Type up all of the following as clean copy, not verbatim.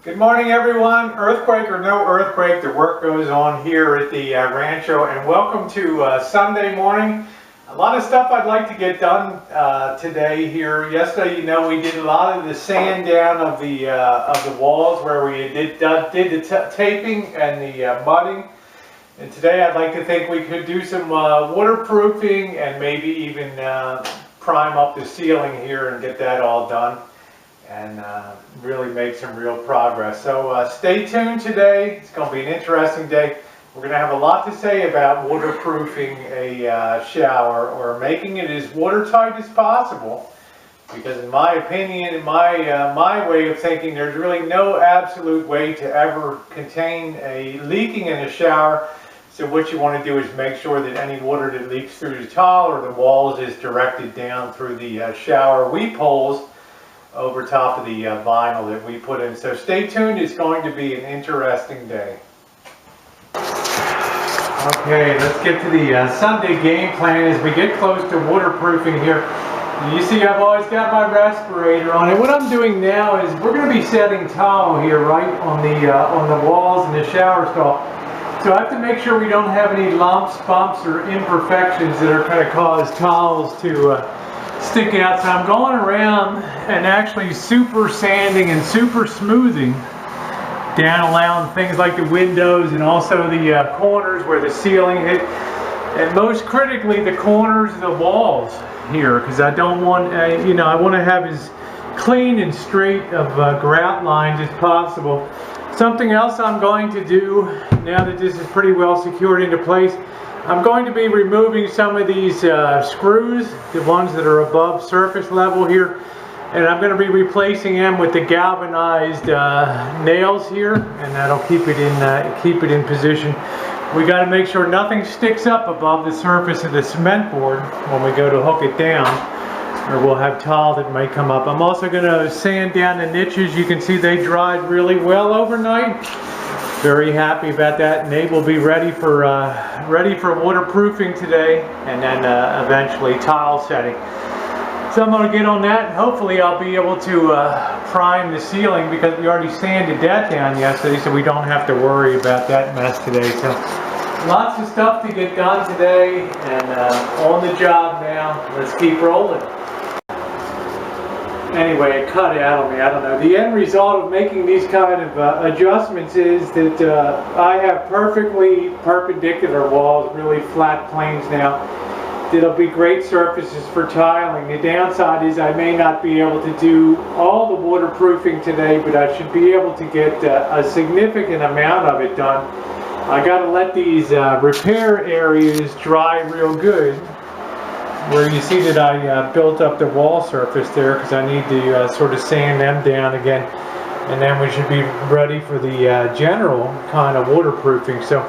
Good morning, everyone. Earthquake or no earthquake, the work goes on here at the Rancho, and welcome to Sunday morning. A lot of stuff I'd like to get done today here. Yesterday, we did a lot of the sand down of the walls where we did the taping and the mudding. And today, I'd like to think we could do some waterproofing and maybe even prime up the ceiling here and get that all done. And really make some real progress. So stay tuned today. It's going to be an interesting day. We're going to have a lot to say about waterproofing a shower or making it as watertight as possible. Because in my opinion, in my way of thinking, there's really no absolute way to ever contain a leaking in a shower. So what you want to do is make sure that any water that leaks through the tile or the walls is directed down through the shower weep holes over top of the vinyl that we put in. So stay tuned, it's going to be an interesting day. Okay, let's get to the Sunday game plan as we get close to waterproofing here. You see I've always got my respirator on, and what I'm doing now is we're going to be setting tile here right on the walls in the shower stall. So I have to make sure we don't have any lumps, bumps, or imperfections that are going to cause tiles to stick out. So I'm going around and actually super sanding and super smoothing down around things like the windows and also the corners where the ceiling hit, and most critically the corners of the walls here, because I don't want I want to have as clean and straight of grout lines as possible. Something else I'm going to do now that this is pretty well secured into place, I'm going to be removing some of these screws, the ones that are above surface level here, and I'm going to be replacing them with the galvanized nails here, and that'll keep it in position. We got to make sure nothing sticks up above the surface of the cement board when we go to hook it down, or we'll have tile that may come up. I'm also going to sand down the niches. You can see they dried really well overnight. Very happy about that, and they will be ready for waterproofing today, and then eventually tile setting. So I'm going to get on that, and hopefully I'll be able to prime the ceiling, because we already sanded that down yesterday, so we don't have to worry about that mess today. So lots of stuff to get done today, and on the job now. Let's keep rolling. Anyway, it cut out on me, I don't know. The end result of making these kind of adjustments is that I have perfectly perpendicular walls, really flat planes now. That'll be great surfaces for tiling. The downside is I may not be able to do all the waterproofing today, but I should be able to get a significant amount of it done. I got to let these repair areas dry real good, where you see that I built up the wall surface there, because I need to sort of sand them down again, and then we should be ready for the general kind of waterproofing. So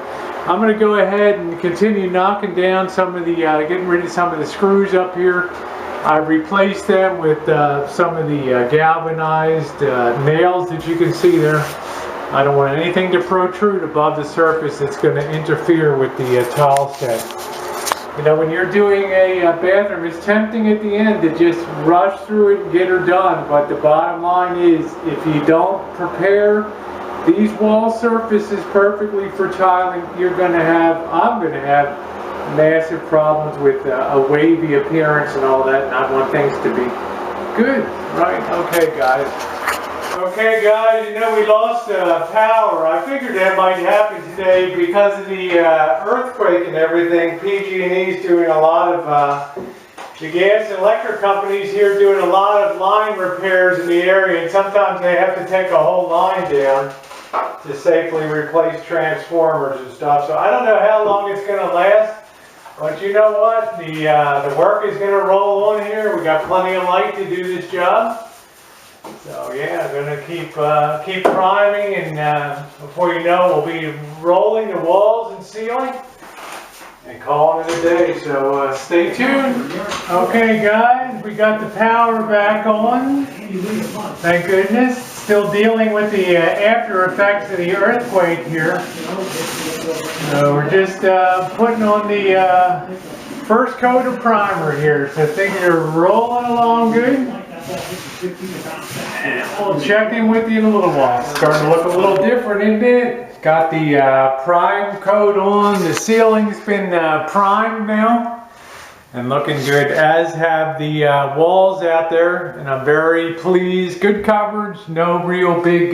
I'm going to go ahead and continue knocking down some of the, getting rid of some of the screws up here. I replaced them with some of the galvanized nails that you can see there. I don't want anything to protrude above the surface that's going to interfere with the tile set. When you're doing a bathroom, it's tempting at the end to just rush through it and get her done. But the bottom line is, if you don't prepare these wall surfaces perfectly for tiling, I'm going to have massive problems with a wavy appearance and all that. And I want things to be good, right? Okay, guys. Okay, guys, we lost power. I figured that might happen today because of the earthquake and everything. PG&E's doing a lot of, the gas and electric companies here doing a lot of line repairs in the area, and sometimes they have to take a whole line down to safely replace transformers and stuff. So I don't know how long it's going to last, but you know what? The work is going to roll on here. We got plenty of light to do this job. So yeah, going to keep priming, and before you know, we'll be rolling the walls and ceiling and calling it a day. So stay tuned. Okay, guys, we got the power back on. Thank goodness. Still dealing with the after effects of the earthquake here. So we're just putting on the first coat of primer here. So things are rolling along good. We'll check in with you in a little while. It's starting to look a little different, isn't it? Got the prime coat on. The ceiling's been primed now and looking good, as have the walls out there, and I'm very pleased. Good coverage, no real big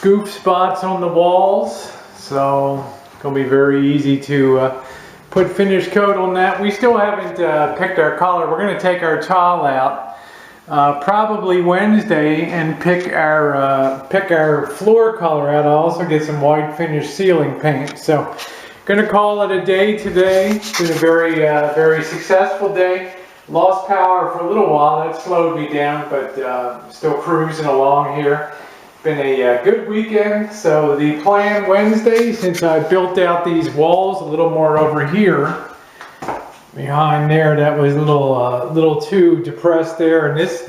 goof spots on the walls, so it's going to be very easy to put finish coat on that. We still haven't picked our color. We're going to take our tile out probably Wednesday and pick our floor color out. I'll also get some white finish ceiling paint. So gonna call it a day today. It's been a very successful day. Lost power for a little while. That slowed me down, but still cruising along here. Been a good weekend. So the plan Wednesday, since I built out these walls a little more over here, behind there, that was a little too depressed there, and this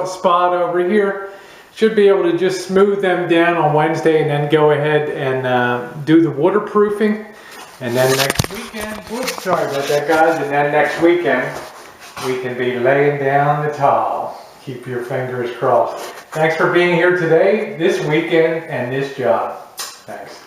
spot over here, should be able to just smooth them down on Wednesday and then go ahead and do the waterproofing. And then next weekend, whoops, sorry about that guys, and then next weekend we can be laying down the tile. Keep your fingers crossed. Thanks for being here today, this weekend, and this job. Thanks.